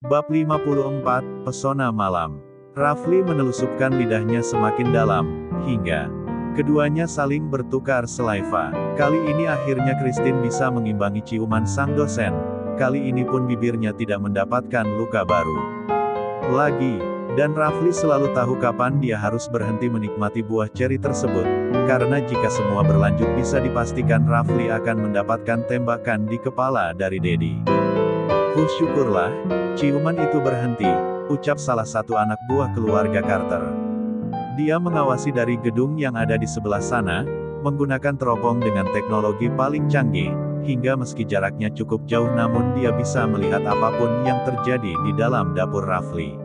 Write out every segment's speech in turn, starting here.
Bab 54, Pesona Malam. Rafli menelusupkan lidahnya semakin dalam, hingga keduanya saling bertukar saliva. Kali ini akhirnya Christine bisa mengimbangi ciuman sang dosen. Kali ini pun bibirnya tidak mendapatkan luka baru lagi. Dan Rafli selalu tahu kapan dia harus berhenti menikmati buah ceri tersebut, karena jika semua berlanjut bisa dipastikan Rafli akan mendapatkan tembakan di kepala dari Dedi. Syukurlah, ciuman itu berhenti, ucap salah satu anak buah keluarga Carter. Dia mengawasi dari gedung yang ada di sebelah sana, menggunakan teropong dengan teknologi paling canggih, hingga meski jaraknya cukup jauh namun dia bisa melihat apapun yang terjadi di dalam dapur Rafli.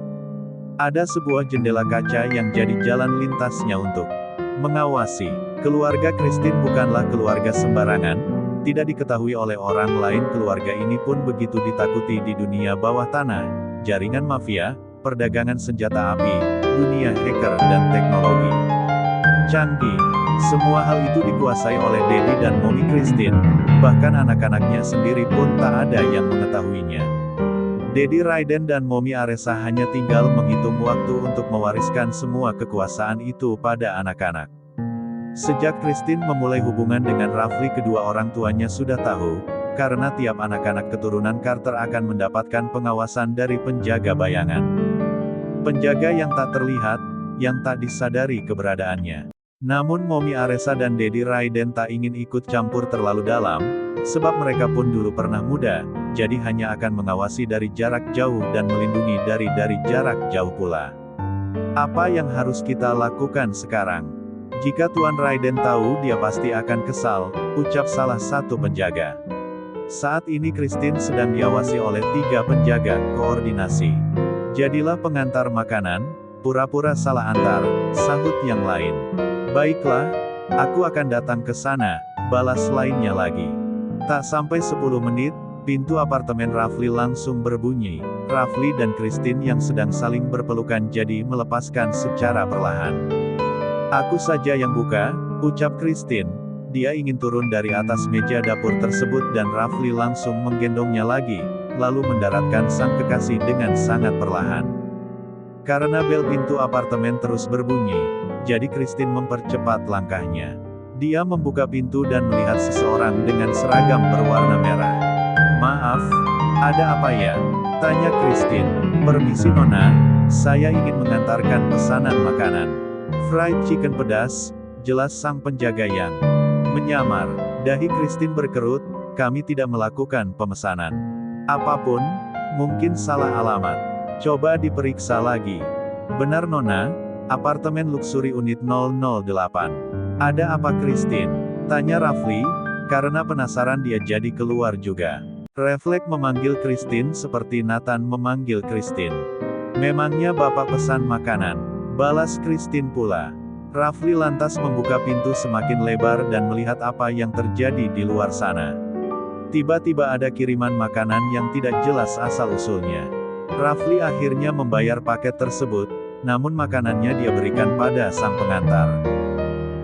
Ada sebuah jendela kaca yang jadi jalan lintasnya untuk mengawasi. Keluarga Christine bukanlah keluarga sembarangan, tidak diketahui oleh orang lain. Keluarga ini pun begitu ditakuti di dunia bawah tanah, jaringan mafia, perdagangan senjata api, dunia hacker dan teknologi canggih. Semua hal itu dikuasai oleh Dedi dan Mommy Christine, bahkan anak-anaknya sendiri pun tak ada yang mengetahuinya. Dedi Raiden dan Mommy Aresa hanya tinggal menghitung waktu untuk mewariskan semua kekuasaan itu pada anak-anak. Sejak Christine memulai hubungan dengan Rafli, kedua orang tuanya sudah tahu, karena tiap anak-anak keturunan Carter akan mendapatkan pengawasan dari penjaga bayangan. Penjaga yang tak terlihat, yang tak disadari keberadaannya. Namun Mommy Aresa dan Dedi Raiden tak ingin ikut campur terlalu dalam, sebab mereka pun dulu pernah muda, jadi hanya akan mengawasi dari jarak jauh dan melindungi dari jarak jauh pula. Apa yang harus kita lakukan sekarang? Jika Tuan Raiden tahu dia pasti akan kesal, ucap salah satu penjaga. Saat ini Christine sedang diawasi oleh 3 penjaga koordinasi. Jadilah pengantar makanan, pura-pura salah antar, sahut yang lain. Baiklah, aku akan datang ke sana, balas lainnya lagi. Tak sampai 10 menit, pintu apartemen Rafli langsung berbunyi. Rafli dan Christine yang sedang saling berpelukan jadi melepaskan secara perlahan. Aku saja yang buka, ucap Christine. Dia ingin turun dari atas meja dapur tersebut dan Rafli langsung menggendongnya lagi, lalu mendaratkan sang kekasih dengan sangat perlahan. Karena bel pintu apartemen terus berbunyi, jadi Christine mempercepat langkahnya. Dia membuka pintu dan melihat seseorang dengan seragam berwarna merah. Maaf, ada apa ya? Tanya Christine. Permisi Nona, saya ingin mengantarkan pesanan makanan. Fried chicken pedas, jelas sang penjaga yang menyamar. Dahi Christine berkerut, kami tidak melakukan pemesanan apapun, mungkin salah alamat. Coba diperiksa lagi. Benar Nona, apartemen luksuri unit 008. Ada apa Christine? Tanya Rafli, karena penasaran dia jadi keluar juga. Refleks memanggil Christine seperti Nathan memanggil Christine. Memangnya Bapak pesan makanan? Balas Christine pula. Rafli lantas membuka pintu semakin lebar dan melihat apa yang terjadi di luar sana. Tiba-tiba ada kiriman makanan yang tidak jelas asal-usulnya. Rafli akhirnya membayar paket tersebut, namun makanannya dia berikan pada sang pengantar.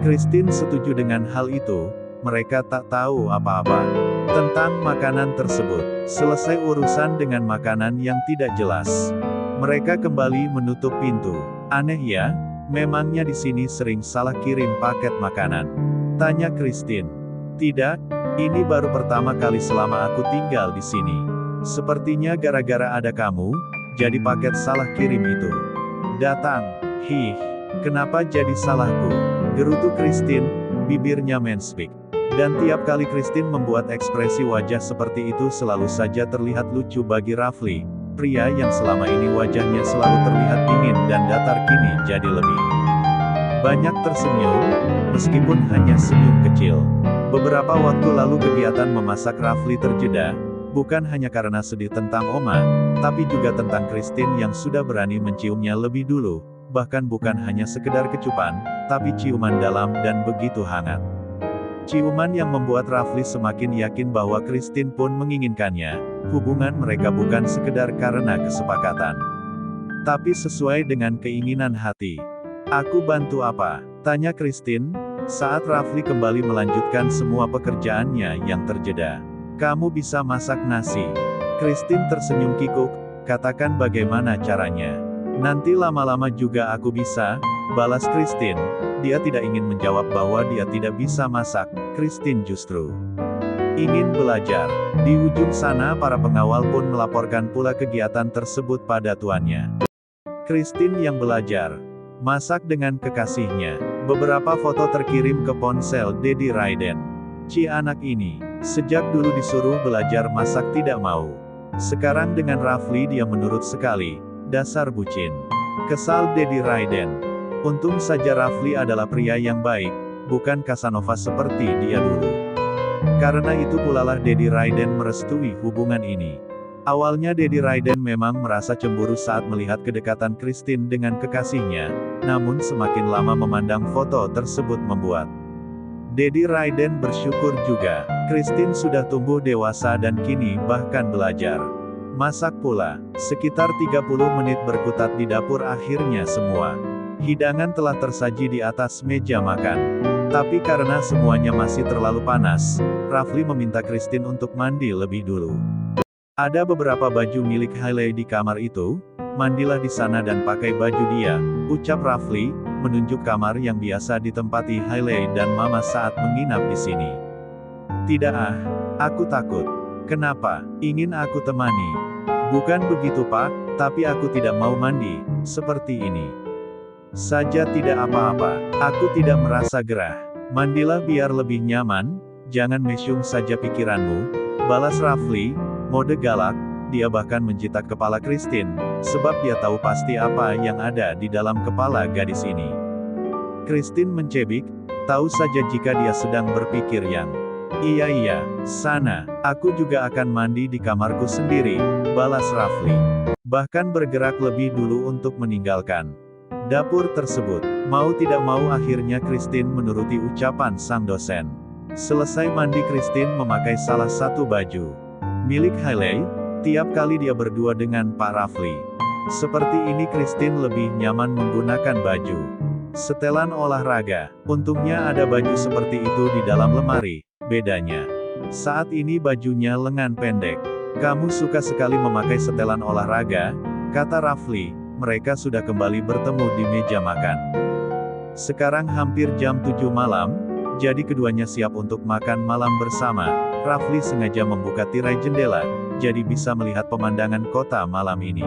Christine setuju dengan hal itu, mereka tak tahu apa-apa tentang makanan tersebut. Selesai urusan dengan makanan yang tidak jelas, mereka kembali menutup pintu. Aneh ya, memangnya di sini sering salah kirim paket makanan? Tanya Christine. Tidak, ini baru pertama kali selama aku tinggal di sini. Sepertinya gara-gara ada kamu, jadi paket salah kirim itu datang. Kenapa jadi salahku? Gerutu Christine, bibirnya menspik. Dan tiap kali Christine membuat ekspresi wajah seperti itu selalu saja terlihat lucu bagi Rafli, pria yang selama ini wajahnya selalu terlihat dingin dan datar kini jadi lebih banyak tersenyum, meskipun hanya senyum kecil. Beberapa waktu lalu kegiatan memasak Rafli terjeda, bukan hanya karena sedih tentang Oma, tapi juga tentang Christine yang sudah berani menciumnya lebih dulu. Bahkan bukan hanya sekedar kecupan, tapi ciuman dalam dan begitu hangat. Ciuman yang membuat Rafli semakin yakin bahwa Christine pun menginginkannya. Hubungan mereka bukan sekedar karena kesepakatan, tapi sesuai dengan keinginan hati. Aku bantu apa? Tanya Christine, saat Rafli kembali melanjutkan semua pekerjaannya yang terjeda. Kamu bisa masak nasi. Christine tersenyum kikuk, katakan bagaimana caranya. Nanti lama-lama juga aku bisa, balas Christine. Dia tidak ingin menjawab bahwa dia tidak bisa masak, Christine justru ingin belajar. Di ujung sana para pengawal pun melaporkan pula kegiatan tersebut pada tuannya. Christine yang belajar masak dengan kekasihnya. Beberapa foto terkirim ke ponsel Dedi Raiden. Ci anak ini, sejak dulu disuruh belajar masak tidak mau. Sekarang dengan Rafli dia menurut sekali, dasar bucin. Kesal Dedi Raiden. Untung saja Rafli adalah pria yang baik, bukan Casanova seperti dia dulu. Karena itu pulalah Dedi Raiden merestui hubungan ini. Awalnya Dedi Raiden memang merasa cemburu saat melihat kedekatan Christine dengan kekasihnya, namun semakin lama memandang foto tersebut membuat Dedi Raiden bersyukur juga. Christine sudah tumbuh dewasa dan kini bahkan belajar masak pula. Sekitar 30 menit berkutat di dapur akhirnya semua hidangan telah tersaji di atas meja makan. Tapi karena semuanya masih terlalu panas, Rafli meminta Christine untuk mandi lebih dulu. Ada beberapa baju milik Hailey di kamar itu, mandilah di sana dan pakai baju dia, ucap Rafli, menunjuk kamar yang biasa ditempati Hailey dan Mama saat menginap di sini. Tidak aku takut. Kenapa? Ingin aku temani? Bukan begitu Pak, tapi aku tidak mau mandi, seperti ini saja tidak apa-apa, aku tidak merasa gerah. Mandilah biar lebih nyaman, jangan mesyung saja pikiranmu, balas Rafli, mode galak. Dia bahkan menjitak kepala Christine, sebab dia tahu pasti apa yang ada di dalam kepala gadis ini. Christine mencebik, tahu saja jika dia sedang berpikir yang, iya, sana, aku juga akan mandi di kamarku sendiri, balas Rafli. Bahkan bergerak lebih dulu untuk meninggalkan dapur tersebut. Mau tidak mau akhirnya Christine menuruti ucapan sang dosen. Selesai mandi Christine memakai salah satu baju milik Hailey, tiap kali dia berdua dengan Pak Rafli. Seperti ini Christine lebih nyaman menggunakan baju setelan olahraga. Untungnya ada baju seperti itu di dalam lemari, bedanya saat ini bajunya lengan pendek. Kamu suka sekali memakai setelan olahraga, kata Rafli. Mereka sudah kembali bertemu di meja makan. Sekarang hampir jam 7 malam, jadi keduanya siap untuk makan malam bersama. Rafli sengaja membuka tirai jendela, jadi bisa melihat pemandangan kota malam ini.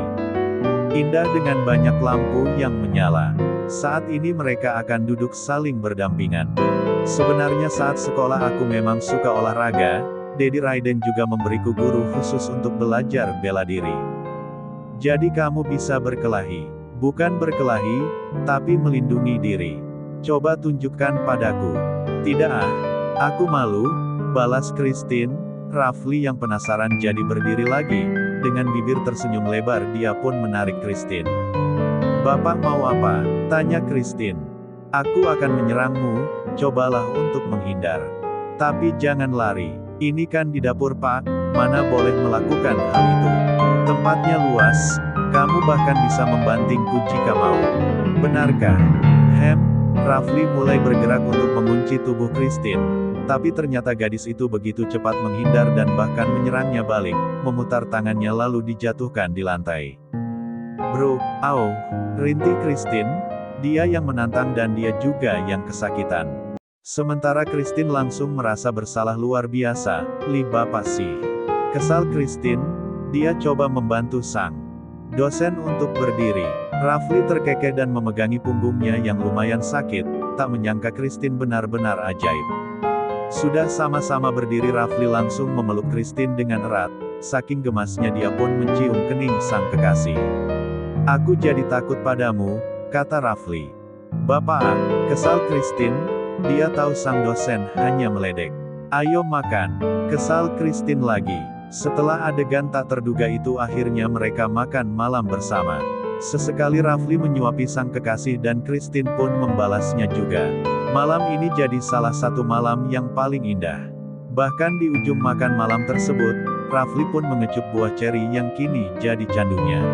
Indah dengan banyak lampu yang menyala. Saat ini mereka akan duduk saling berdampingan. Sebenarnya saat sekolah aku memang suka olahraga, Dedi Raiden juga memberiku guru khusus untuk belajar bela diri. Jadi kamu bisa berkelahi. Bukan berkelahi, tapi melindungi diri. Coba tunjukkan padaku. Tidak aku malu, balas Christine. Rafli yang penasaran jadi berdiri lagi. Dengan bibir tersenyum lebar dia pun menarik Christine. Bapak mau apa? Tanya Christine. Aku akan menyerangmu, cobalah untuk menghindar. Tapi jangan lari. Ini kan di dapur Pak, mana boleh melakukan hal itu. Tempatnya luas, kamu bahkan bisa membantingku jika mau. Benarkah? Rafli mulai bergerak untuk mengunci tubuh Christine. Tapi ternyata gadis itu begitu cepat menghindar dan bahkan menyerangnya balik, memutar tangannya lalu dijatuhkan di lantai. Bro, rintih Christine. Dia yang menantang dan dia juga yang kesakitan. Sementara Christine langsung merasa bersalah luar biasa, bapak sih. Kesal Christine, dia coba membantu sang dosen untuk berdiri. Rafli terkekeh dan memegangi punggungnya yang lumayan sakit, tak menyangka Christine benar-benar ajaib. Sudah sama-sama berdiri Rafli langsung memeluk Christine dengan erat, saking gemasnya dia pun mencium kening sang kekasih. Aku jadi takut padamu, kata Rafli. Bapak, kesal Christine, dia tahu sang dosen hanya meledek. Ayo makan, kesal Christine lagi. Setelah adegan tak terduga itu akhirnya mereka makan malam bersama. Sesekali Rafli menyuapi sang kekasih dan Christine pun membalasnya juga. Malam ini jadi salah satu malam yang paling indah. Bahkan di ujung makan malam tersebut, Rafli pun mengecup buah ceri yang kini jadi candunya.